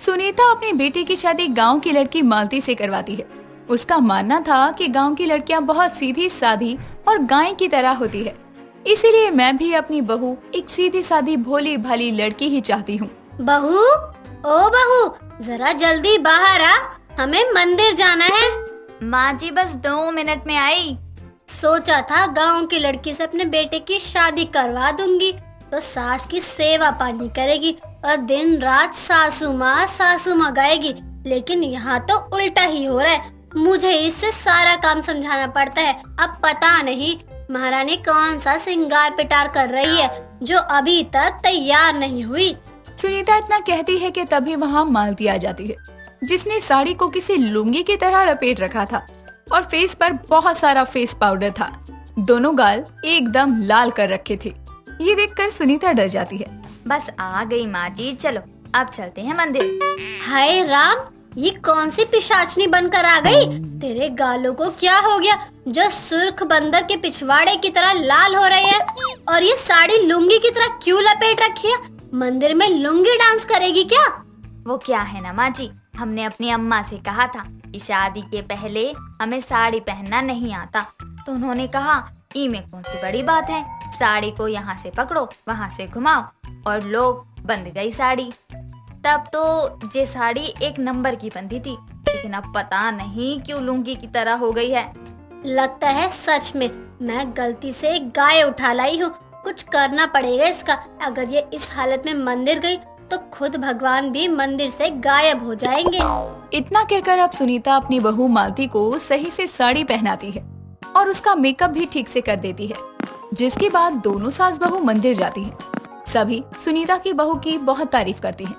सुनीता अपने बेटे की शादी गांव की लड़की मालती से करवाती है। उसका मानना था कि गांव की लड़कियां बहुत सीधी सादी और गाय की तरह होती है, इसीलिए मैं भी अपनी बहू एक सीधी सादी भोली भाली लड़की ही चाहती हूँ। बहू, ओ बहू, जरा जल्दी बाहर आ, हमें मंदिर जाना है। माँ जी बस 2 मिनट में आई। सोचा था गांव की लड़की से अपने बेटे की शादी करवा दूंगी तो सास की सेवा पानी करेगी और दिन रात सासू माँ गाएगी, लेकिन यहाँ तो उल्टा ही हो रहा है। मुझे इससे सारा काम समझाना पड़ता है। अब पता नहीं महारानी कौन सा सिंगार पिटार कर रही है जो अभी तक तैयार नहीं हुई। सुनीता इतना कहती है कि तभी वहाँ मालती आ जाती है, जिसने साड़ी को किसी लुंगी की तरह लपेट रखा था और फेस पर बहुत सारा फेस पाउडर था। दोनों गाल एकदम लाल कर रखे थे। ये देखकर सुनीता डर जाती है। बस आ गई माँ जी, चलो अब चलते हैं मंदिर। हाय राम, ये कौन सी पिशाचनी बनकर आ गई? तेरे गालों को क्या हो गया जो सुर्ख बंदर के पिछवाड़े की तरह लाल हो रहे हैं? और ये साड़ी लुंगी की तरह क्यों लपेट रखी है? मंदिर में लुंगी डांस करेगी क्या? वो क्या है ना माँ जी, हमने अपनी अम्मा से कहा था कि शादी के पहले हमें साड़ी पहनना नहीं आता, तो उन्होंने कहा में कौन सी बड़ी बात है, साड़ी को यहाँ से पकड़ो वहाँ से घुमाओ, और लोग बंध गई साड़ी। तब तो ये साड़ी एक नंबर की बंधी थी, लेकिन अब पता नहीं क्यों लुंगी की तरह हो गई है। लगता है सच में मैं गलती से गाय उठा लाई हूँ। कुछ करना पड़ेगा इसका। अगर ये इस हालत में मंदिर गई तो खुद भगवान भी मंदिर से गायब हो जाएंगे। इतना कहकर अब सुनीता अपनी बहू मालती को सही से साड़ी पहनाती है और उसका मेकअप भी ठीक से कर देती है, जिसके बाद दोनों सास बहू मंदिर जाती हैं। सभी सुनीता की बहू की बहुत तारीफ करते हैं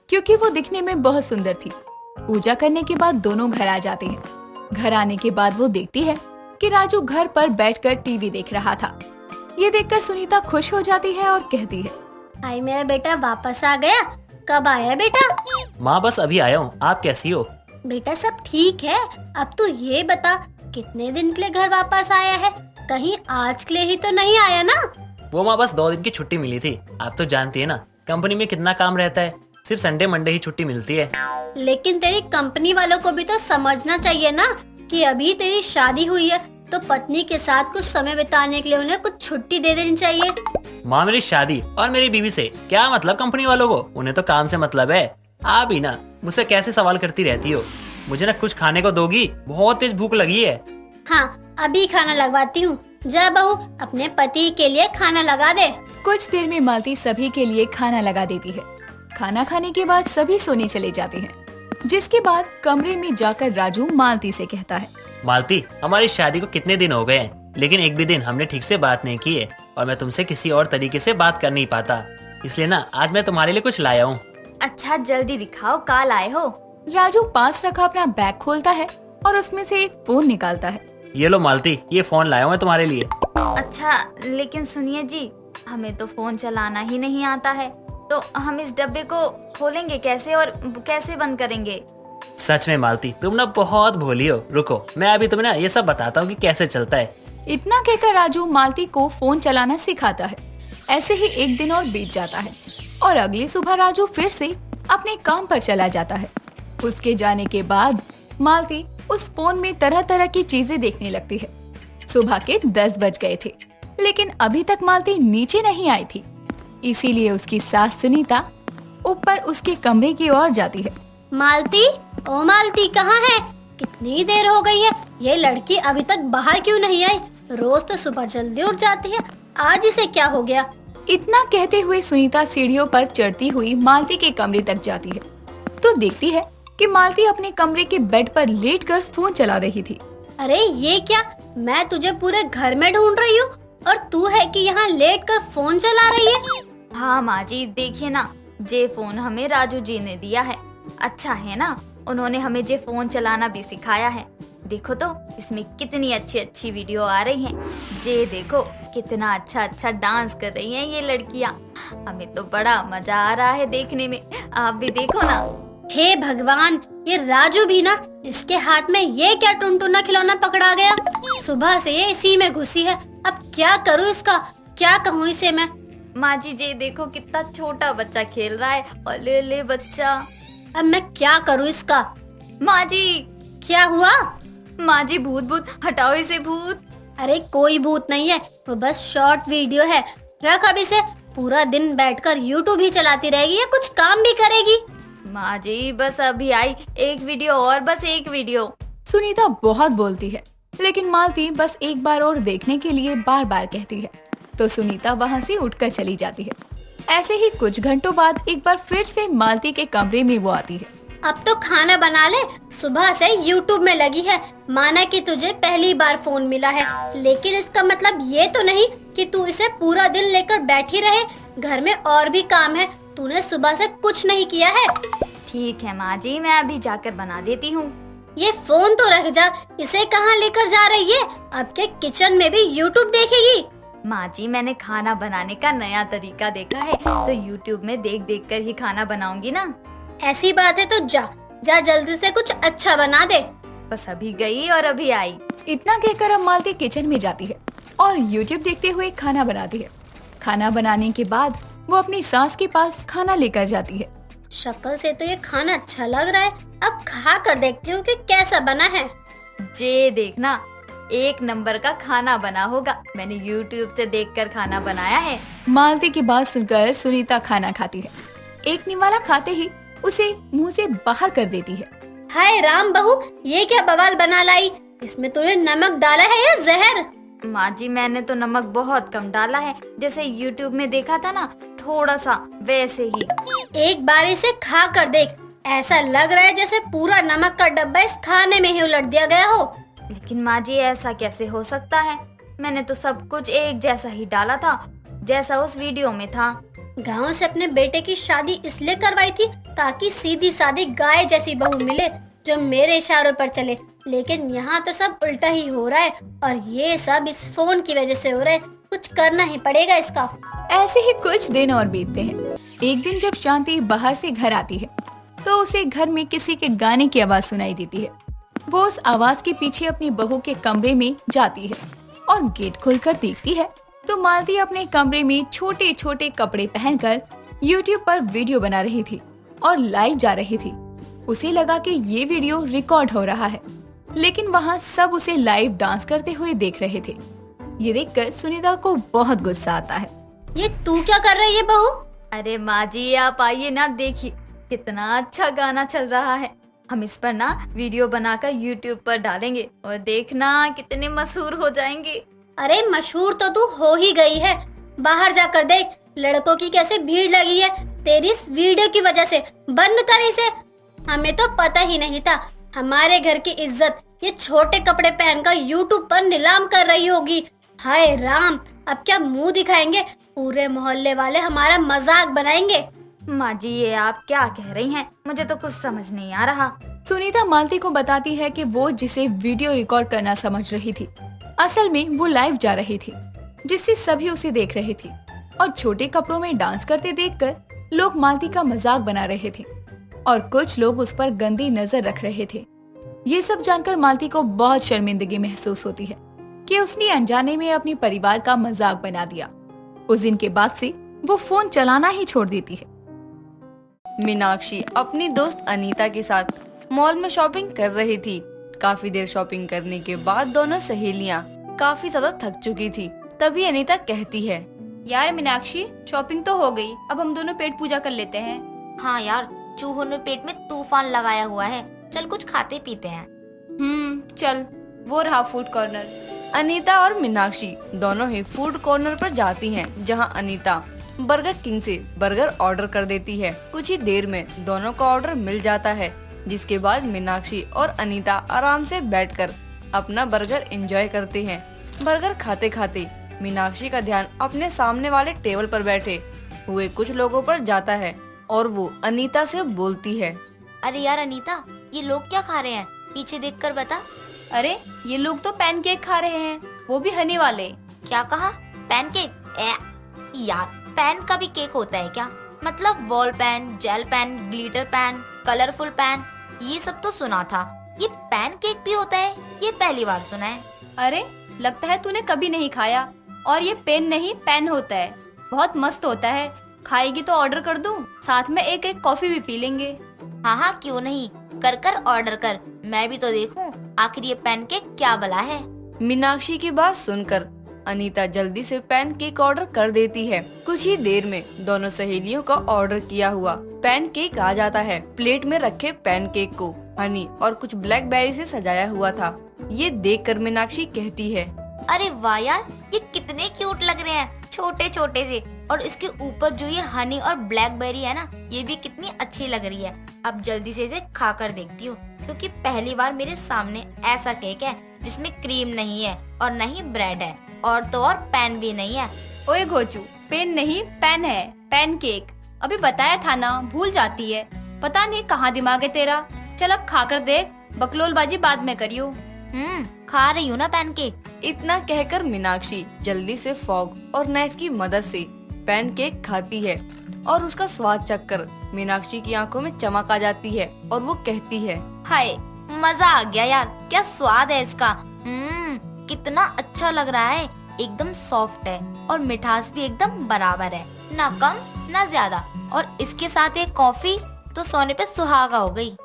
क्योंकि वो दिखने में बहुत सुंदर थी। पूजा करने के बाद दोनों घर आ जाते हैं। घर आने के बाद वो देखती है कि राजू घर पर बैठकर टीवी देख रहा था। ये देखकर सुनीता खुश हो जाती है और कहती है, हाय मेरा बेटा वापस आ गया। कब आया बेटा? माँ बस अभी आया हूँ, आप कैसी हो? बेटा सब ठीक है। अब तू ये बता कितने दिन के लिए घर वापस आया है? कहीं आज के लिए ही तो नहीं आया ना? वो माँ बस 2 दिन की छुट्टी मिली थी। आप तो जानती है ना कंपनी में कितना काम रहता है, सिर्फ संडे मंडे ही छुट्टी मिलती है। लेकिन तेरी कंपनी वालों को भी तो समझना चाहिए ना कि अभी तेरी शादी हुई है तो पत्नी के साथ कुछ समय बिताने के लिए उन्हें कुछ छुट्टी दे देनी चाहिए। माँ मेरी शादी और मेरी बीवी से क्या मतलब कंपनी वालों को? उन्हें तो काम से मतलब है। आप ही ना मुझसे कैसे सवाल करती रहती हो? मुझे ना कुछ खाने को दोगी? बहुत तेज भूख लगी है। हाँ अभी खाना लगवाती हूँ। जा बहू अपने पति के लिए खाना लगा दे। कुछ देर में मालती सभी के लिए खाना लगा देती है। खाना खाने के बाद सभी सोने चले जाते हैं, जिसके बाद कमरे में जाकर राजू मालती से कहता है, मालती हमारी शादी को कितने दिन हो गए हैं, लेकिन एक भी दिन हमने ठीक से बात नहीं की है और मैं तुमसे किसी और तरीके से बात कर नहीं पाता, इसलिए ना आज मैं तुम्हारे लिए कुछ लाया हूँ। अच्छा जल्दी दिखाओ, कल आए हो? राजू पास रखा अपना बैग खोलता है और उसमें से एक फोन निकालता है। ये लो मालती, ये फोन लाया हूँ मैं तुम्हारे लिए। अच्छा लेकिन सुनिए जी, हमें तो फोन चलाना ही नहीं आता है, तो हम इस डब्बे को खोलेंगे कैसे और कैसे बंद करेंगे? सच में मालती तुम ना बहुत भोली हो। रुको मैं अभी तुम्हें ना ये सब बताता हूँ कि कैसे चलता है। इतना कहकर राजू मालती को फोन चलाना सिखाता है। ऐसे ही एक दिन और बीत जाता है और अगली सुबह राजू फिर से अपने काम पर चला जाता है। उसके जाने के बाद मालती उस फोन में तरह तरह की चीजें देखने लगती है। सुबह के 10 बज गए थे, लेकिन अभी तक मालती नीचे नहीं आई थी, इसीलिए उसकी सास सुनीता ऊपर उसके कमरे की ओर जाती है। मालती, ओ मालती कहाँ है? कितनी देर हो गई है, ये लड़की अभी तक बाहर क्यों नहीं आई? रोज तो सुबह जल्दी उठ जाती है, आज इसे क्या हो गया? इतना कहते हुए सुनीता सीढ़ियों पर चढ़ती हुई मालती के कमरे तक जाती है, तो देखती है कि मालती अपने कमरे के बेड पर लेटकर फोन चला रही थी। अरे ये क्या, मैं तुझे पूरे घर में ढूंढ रही हूँ और तू है कि यहाँ लेटकर फोन चला रही है? हाँ माँ जी देखिए ना, जे फोन हमें राजू जी ने दिया है। अच्छा है ना, उन्होंने हमें जे फोन चलाना भी सिखाया है। देखो तो इसमें कितनी अच्छी अच्छी वीडियो आ रही हैं। जे देखो कितना अच्छा अच्छा डांस कर रही हैं ये लड़कियाँ। हमें तो बड़ा मजा आ रहा है देखने में, आप भी देखो ना। हे भगवान, ये राजू भी ना, इसके हाथ में ये क्या टुनटुना खिलौना पकड़ा गया? सुबह से ये इसी में घुसी है। अब क्या करूँ इसका, क्या कहूँ इसे मैं? माँ जी जे देखो कितना छोटा बच्चा खेल रहा है। और ले ले बच्चा। अब मैं क्या करूँ इसका? माँ जी, क्या हुआ? माँ जी, भूत भूत, हटाओ इसे भूत। अरे कोई भूत नहीं है, वो बस शॉर्ट वीडियो है। रख अब इसे। पूरा दिन बैठकर यूट्यूब ही चलाती रहेगी या कुछ काम भी करेगी? माँ जी, बस अभी आई एक वीडियो और, बस एक वीडियो। सुनीता बहुत बोलती है, लेकिन मालती बस एक बार और देखने के लिए बार बार कहती है, तो सुनीता वहाँ से उठकर चली जाती है। ऐसे ही कुछ घंटों बाद एक बार फिर से मालती के कमरे में वो आती है। अब तो खाना बना ले, सुबह से यूट्यूब में लगी है। माना कि तुझे पहली बार फोन मिला है, लेकिन इसका मतलब ये तो नहीं कि तू इसे पूरा दिन लेकर बैठी रहे। घर में और भी काम है, तूने सुबह से कुछ नहीं किया है। ठीक है माँ जी, मैं अभी जाकर बना देती हूँ। ये फोन तो रख जा, इसे कहाँ लेकर जा रही है? अब के किचन में भी यूट्यूब देखेगी? माँ जी, मैंने खाना बनाने का नया तरीका देखा है, तो यूट्यूब में देख देख कर ही खाना बनाऊंगी ना। ऐसी बात है तो जा जा, जल्दी से कुछ अच्छा बना दे। बस अभी गई और अभी आई। इतना कहकर अब मालती किचन में जाती है और यूट्यूब देखते हुए खाना बनाती है। खाना बनाने के बाद वो अपनी सास के पास खाना लेकर जाती है। शक्ल से तो ये खाना अच्छा लग रहा है, अब खा कर देखती हूँ कि कैसा बना है। जे देखना, एक नंबर का खाना बना होगा। मैंने यूट्यूब से देखकर खाना बनाया है। मालती की बात सुनकर सुनीता खाना खाती है। एक निवाला खाते ही उसे मुंह से बाहर कर देती है। हाय राम बहू, ये क्या बवाल बना लाई? इसमें तूने नमक डाला है या जहर? माँ जी, मैंने तो नमक बहुत कम डाला है, जैसे यूट्यूब में देखा था ना, थोड़ा सा वैसे ही। एक बार इसे खा कर देख, ऐसा लग रहा है जैसे पूरा नमक का डब्बा इस खाने में ही उलट दिया गया हो। लेकिन माँ जी, ऐसा कैसे हो सकता है? मैंने तो सब कुछ एक जैसा ही डाला था, जैसा उस वीडियो में था। गांव से अपने बेटे की शादी इसलिए करवाई थी ताकि सीधी सादी गाय जैसी बहू मिले जो मेरे इशारों पर चले, लेकिन यहाँ तो सब उल्टा ही हो रहा है और ये सब इस फोन की वजह से हो रहा है। कुछ करना ही पड़ेगा इसका। ऐसे ही कुछ दिन और बीतते हैं। एक दिन जब शांति बाहर से घर आती है तो उसे घर में किसी के गाने की आवाज सुनाई देती है। वो उस आवाज के पीछे अपनी बहू के कमरे में जाती है और गेट खोलकर देखती है तो मालती अपने कमरे में छोटे छोटे कपड़े पहनकर यूट्यूब पर वीडियो बना रही थी और लाइव जा रही थी। उसे लगा कि ये वीडियो रिकॉर्ड हो रहा है, लेकिन वहाँ सब उसे लाइव डांस करते हुए देख रहे थे। ये देखकर सुनीता को बहुत गुस्सा आता है। ये तू क्या कर रही है बहू? अरे माँ जी, आप आइए ना, देखिए कितना अच्छा गाना चल रहा है। हम इस पर ना वीडियो बनाकर यूट्यूब पर डालेंगे और देखना कितने मशहूर हो जाएंगे। अरे मशहूर तो तू हो ही गई है। बाहर जाकर देख, लड़कों की कैसे भीड़ लगी है तेरी इस वीडियो की वजह से। बंद कर इसे। हमें तो पता ही नहीं था हमारे घर की इज्जत ये छोटे कपड़े पहनकर यूट्यूब पर नीलाम कर रही होगी। हाय राम, अब क्या मुंह दिखाएंगे? पूरे मोहल्ले वाले हमारा मजाक बनाएंगे। माँ जी, ये आप क्या कह रही हैं? मुझे तो कुछ समझ नहीं आ रहा। सुनीता मालती को बताती है कि वो जिसे वीडियो रिकॉर्ड करना समझ रही थी, असल में वो लाइव जा रही थी, जिससे सभी उसे देख रहे थे और छोटे कपड़ों में डांस करते देखकर लोग मालती का मजाक बना रहे थे और कुछ लोग उस पर गंदी नजर रख रहे थे। ये सब जानकर मालती को बहुत शर्मिंदगी महसूस होती है कि उसने अनजाने में अपने परिवार का मजाक बना दिया। उस दिन के बाद से वो फोन चलाना ही छोड़ देती है। मीनाक्षी अपनी दोस्त अनीता के साथ मॉल में शॉपिंग कर रही थी। काफी देर शॉपिंग करने के बाद दोनों सहेलियां काफी ज्यादा थक चुकी थी। तभी अनीता कहती है, यार मीनाक्षी, शॉपिंग तो हो गई, अब हम दोनों पेट पूजा कर लेते हैं। हाँ यार, चूहों ने पेट में तूफान लगाया हुआ है, चल कुछ खाते पीते हैं। चल, वो रहा फूड कॉर्नर। अनीता और मीनाक्षी दोनों ही फूड कॉर्नर पर जाती हैं, जहां अनीता बर्गर किंग से बर्गर ऑर्डर कर देती है। कुछ ही देर में दोनों का ऑर्डर मिल जाता है, जिसके बाद मीनाक्षी और अनीता आराम से बैठकर अपना बर्गर एंजॉय करते हैं। बर्गर खाते खाते मीनाक्षी का ध्यान अपने सामने वाले टेबल पर बैठे हुए कुछ लोगों पर जाता है और वो अनीता से बोलती है, अरे यार अनीता, ये लोग क्या खा रहे हैं? पीछे देखकर बता। अरे ये लोग तो पैनकेक खा रहे हैं, वो भी हनी वाले। क्या कहा? पैनकेक? यार, पैन का भी केक होता है क्या? मतलब wall pen, gel pen, glitter pen, colourful pen, ये सब तो सुना था। ये पैन केक भी होता है? ये पहली बार सुना है। अरे लगता है तूने कभी नहीं खाया। और ये पेन नहीं, पैन होता है, बहुत मस्त होता है। खाएगी तो ऑर्डर कर दूं, साथ में एक एक कॉफी भी पी लेंगे। हाँ हाँ क्यों नहीं, कर कर ऑर्डर कर, मैं भी तो देखूं आखिर ये पैनकेक क्या बला है। मीनाक्षी की बात सुनकर अनीता जल्दी से पैनकेक ऑर्डर कर देती है। कुछ ही देर में दोनों सहेलियों का ऑर्डर किया हुआ पैनकेक आ जाता है। प्लेट में रखे पैनकेक को हनी और कुछ ब्लैकबेरी से सजाया हुआ था। ये देखकर मीनाक्षी कहती है, अरे वाह यार, ये कितने क्यूट लग रहे हैं, छोटे छोटे से, और इसके ऊपर जो ये हनी और ब्लैकबेरी है ना, ये भी कितनी अच्छी लग रही है। अब जल्दी से इसे खा कर देखती हूँ, क्योंकि पहली बार मेरे सामने ऐसा केक है जिसमें क्रीम नहीं है और न ही ब्रेड है, और तो और पैन भी नहीं है। ओए घोचू, पेन नहीं पैन है, पैनकेक। अभी बताया था ना, भूल जाती है। पता नहीं कहाँ दिमाग है तेरा। चल अब खा कर देख, बकलोलबाजी बाद में करियो। खा रही हूँ ना पैनकेक। इतना कहकर मीनाक्षी जल्दी से फॉग और नाइफ की मदद से पैनकेक खाती है और उसका स्वाद चखकर मीनाक्षी की आंखों में चमक आ जाती है और वो कहती है, हाय मजा आ गया यार, क्या स्वाद है इसका। कितना अच्छा लग रहा है, एकदम सॉफ्ट है और मिठास भी एकदम बराबर है, ना कम ना ज्यादा। और इसके साथ एक कॉफी तो सोने पे सुहागा हो गई।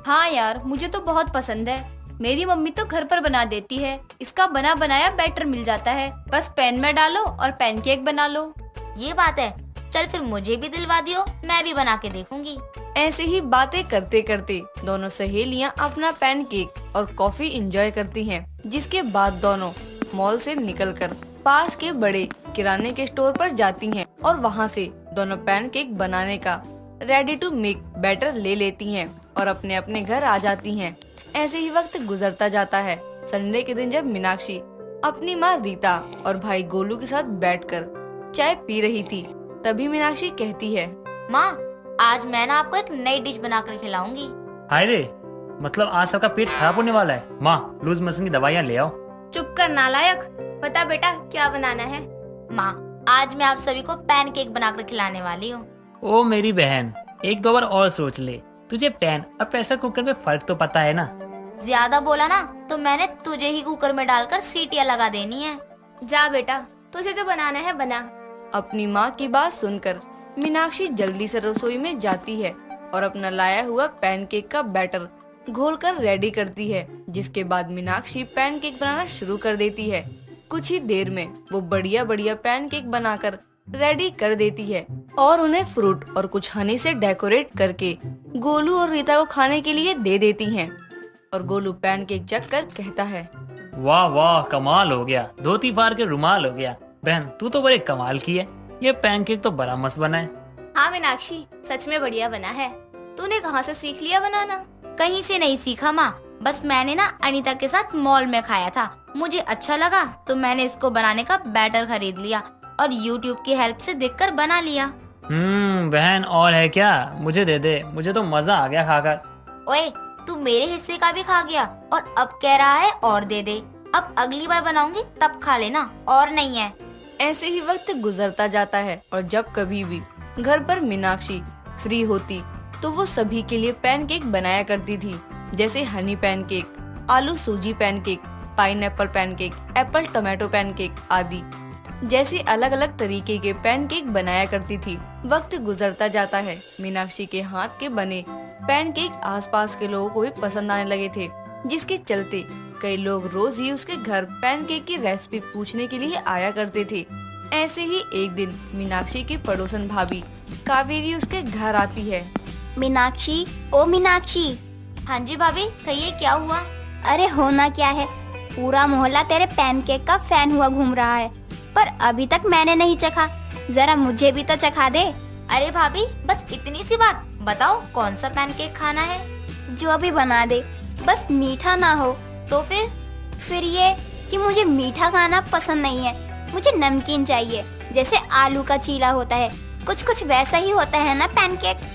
हाँ यार, मुझे तो बहुत पसंद है। मेरी मम्मी तो घर पर बना देती है। इसका बना बनाया बैटर मिल जाता है, बस पैन में डालो और पैनकेक बना लो। ये बात है, चल फिर मुझे भी दिलवा दियो, मैं भी बना के देखूंगी। ऐसे ही बातें करते करते दोनों सहेलियां अपना पैनकेक और कॉफी एंजॉय करती हैं। जिसके बाद दोनों मॉल से निकलकर पास के बड़े किराने के स्टोर पर जाती हैं और वहां से दोनों पैनकेक बनाने का रेडी टू मेक बैटर ले लेती हैं और अपने अपने घर आ जाती हैं। ऐसे ही वक्त गुजरता जाता है। संडे के दिन जब मीनाक्षी अपनी माँ रीता और भाई गोलू के साथ बैठकर चाय पी रही थी, तभी मीनाक्षी कहती है, माँ आज मैं ना आपको एक नई डिश बनाकर खिलाऊंगी। हाय रे, मतलब आज सबका पेट खराब होने वाला है। माँ लूज मोशन की दवाइयाँ ले आओ। चुप कर नालायक, बता बेटा क्या बनाना है। माँ आज मैं आप सभी को पैनकेक बनाकर खिलाने वाली हूँ। ओ मेरी बहन, एक दो बार और सोच ले, तुझे पैन और प्रेशर कुकर में फर्क तो पता है ना। ज्यादा बोला ना तो मैंने तुझे ही कुकर में डालकर सीटियाँ लगा देनी है। जा बेटा, तुझे जो बनाना है बना। अपनी माँ की बात सुनकर मीनाक्षी जल्दी से रसोई में जाती है और अपना लाया हुआ पैनकेक का बैटर घोलकर रेडी करती है। जिसके बाद मीनाक्षी पैनकेक बनाना शुरू कर देती है। कुछ ही देर में वो बढ़िया बढ़िया पैनकेक बनाकर रेडी कर देती है और उन्हें फ्रूट और कुछ हनी से डेकोरेट करके गोलू और रीता को खाने के लिए दे देती हैं। और गोलू पैनकेक चख कर कहता है, वाह वाह, कमाल हो गया, धोती फाड़ के रुमाल हो गया। बहन तू तो बड़े कमाल की है, ये पैनकेक तो बड़ा मस्त बना है। हाँ मीनाक्षी, सच में बढ़िया बना है। तूने कहाँ से सीख लिया बनाना? कहीं से नहीं सीखा माँ, बस मैंने ना अनीता के साथ मॉल में खाया था, मुझे अच्छा लगा तो मैंने इसको बनाने का बैटर खरीद लिया और YouTube की हेल्प से देखकर बना लिया। बहन और है क्या? मुझे दे दे, मुझे तो मजा आ गया खाकर। ओए तू मेरे हिस्से का भी खा गया और अब कह रहा है और दे दे। अब अगली बार बनाऊंगी तब खा लेना, और नहीं है। ऐसे ही वक्त गुजरता जाता है और जब कभी भी घर पर मीनाक्षी फ्री होती तो वो सभी के लिए पैनकेक बनाया करती थी, जैसे हनी पैनकेक, आलू सूजी pancake, pineapple pancake, Apple tomato pancake आदि जैसे अलग अलग तरीके के पैनकेक बनाया करती थी। वक्त गुजरता जाता है। मीनाक्षी के हाथ के बने पैनकेक आसपास के लोगों को भी पसंद आने लगे थे, जिसके चलते कई लोग रोज ही उसके घर पैनकेक की रेसिपी पूछने के लिए आया करते थे। ऐसे ही एक दिन मीनाक्षी की पड़ोसन भाभी कावेरी उसके घर आती है। मीनाक्षी, ओ मीनाक्षी। हाँ जी भाभी, कहिए क्या हुआ? अरे होना क्या है, पूरा मोहल्ला तेरे पैनकेक का फैन हुआ घूम रहा है, पर अभी तक मैंने नहीं चखा। जरा मुझे भी तो चखा दे। अरे भाभी बस इतनी सी बात, बताओ कौन सा पैनकेक खाना है? जो भी बना दे, बस मीठा ना हो। तो फिर ये कि मुझे मीठा खाना पसंद नहीं है, मुझे नमकीन चाहिए, जैसे आलू का चीला होता है, कुछ वैसा ही होता है ना पैनकेक।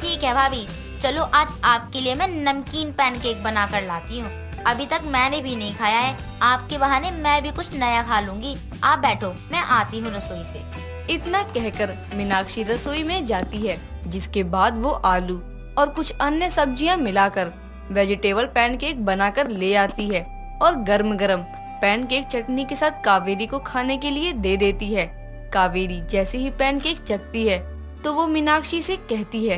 ठीक है भाभी, चलो आज आपके लिए मैं नमकीन पैनकेक बना कर लाती हूँ। अभी तक मैंने भी नहीं खाया है, आपके बहाने मैं भी कुछ नया खा लूंगी। आप बैठो, मैं आती हूँ रसोई से। इतना कहकर मीनाक्षी रसोई में जाती है, जिसके बाद वो आलू और कुछ अन्य सब्जियां मिलाकर वेजिटेबल पैनकेक बनाकर ले आती है और गर्म गर्म पैनकेक चटनी के साथ कावेरी को खाने के लिए दे देती है। कावेरी जैसे ही पैनकेक चखती है तो वो मीनाक्षी से कहती है,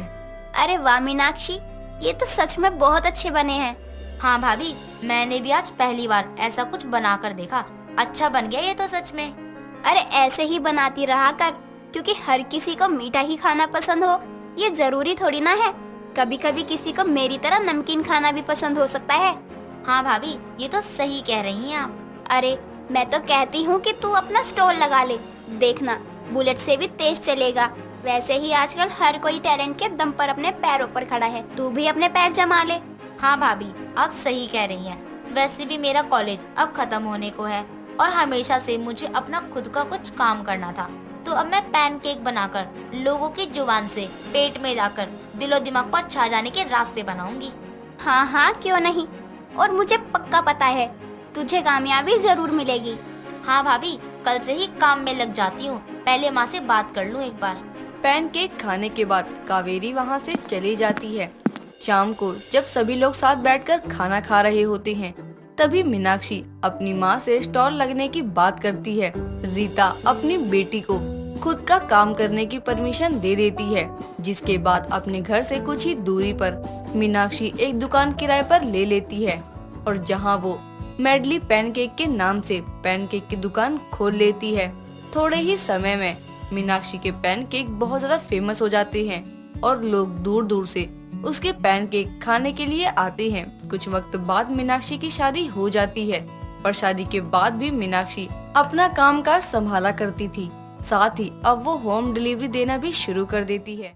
अरे वाह मीनाक्षी, ये तो सच में बहुत अच्छे बने हैं। हाँ भाभी, मैंने भी आज पहली बार ऐसा कुछ बनाकर देखा। अच्छा बन गया ये तो सच में। अरे ऐसे ही बनाती रहा कर, क्योंकि हर किसी को मीठा ही खाना पसंद हो ये जरूरी थोड़ी ना है। कभी कभी किसी को मेरी तरह नमकीन खाना भी पसंद हो सकता है। हाँ भाभी, ये तो सही कह रही हैं आप। अरे मैं तो कहती हूँ कि तू अपना स्टॉल लगा ले, देखना बुलेट से भी तेज चलेगा। वैसे ही आजकल हर कोई टैलेंट के दम पर अपने पैरों पर खड़ा है, तू भी अपने पैर जमा ले। हाँ भाभी, आप सही कह रही हैं। वैसे भी मेरा कॉलेज अब खत्म होने को है और हमेशा से मुझे अपना खुद का कुछ काम करना था, तो अब मैं पैनकेक बनाकर लोगों की जुबान से पेट में जाकर दिलो दिमाग पर छा जाने के रास्ते बनाऊंगी। हाँ हाँ क्यों नहीं, और मुझे पक्का पता है तुझे कामयाबी जरूर मिलेगी। हाँ भाभी, कल से ही काम में लग जाती हूँ। पहले माँ से बात कर लूँ एक बार। पैनकेक खाने के बाद कावेरी वहाँ से चली जाती है। शाम को जब सभी लोग साथ बैठकर खाना खा रहे होते हैं, तभी मीनाक्षी अपनी माँ से स्टॉल लगने की बात करती है। रीता अपनी बेटी को खुद का काम करने की परमिशन दे देती है, जिसके बाद अपने घर से कुछ ही दूरी पर मीनाक्षी एक दुकान किराए पर ले लेती है और जहाँ वो मेडली पैनकेक के नाम से पैनकेक की दुकान खोल लेती है। थोड़े ही समय में मीनाक्षी के पैनकेक बहुत ज्यादा फेमस हो जाते हैं और लोग दूर दूर से उसके पैनकेक खाने के लिए आते हैं। कुछ वक्त बाद मीनाक्षी की शादी हो जाती है और शादी के बाद भी मीनाक्षी अपना काम काज संभाला करती थी। साथ ही अब वो होम डिलीवरी देना भी शुरू कर देती है।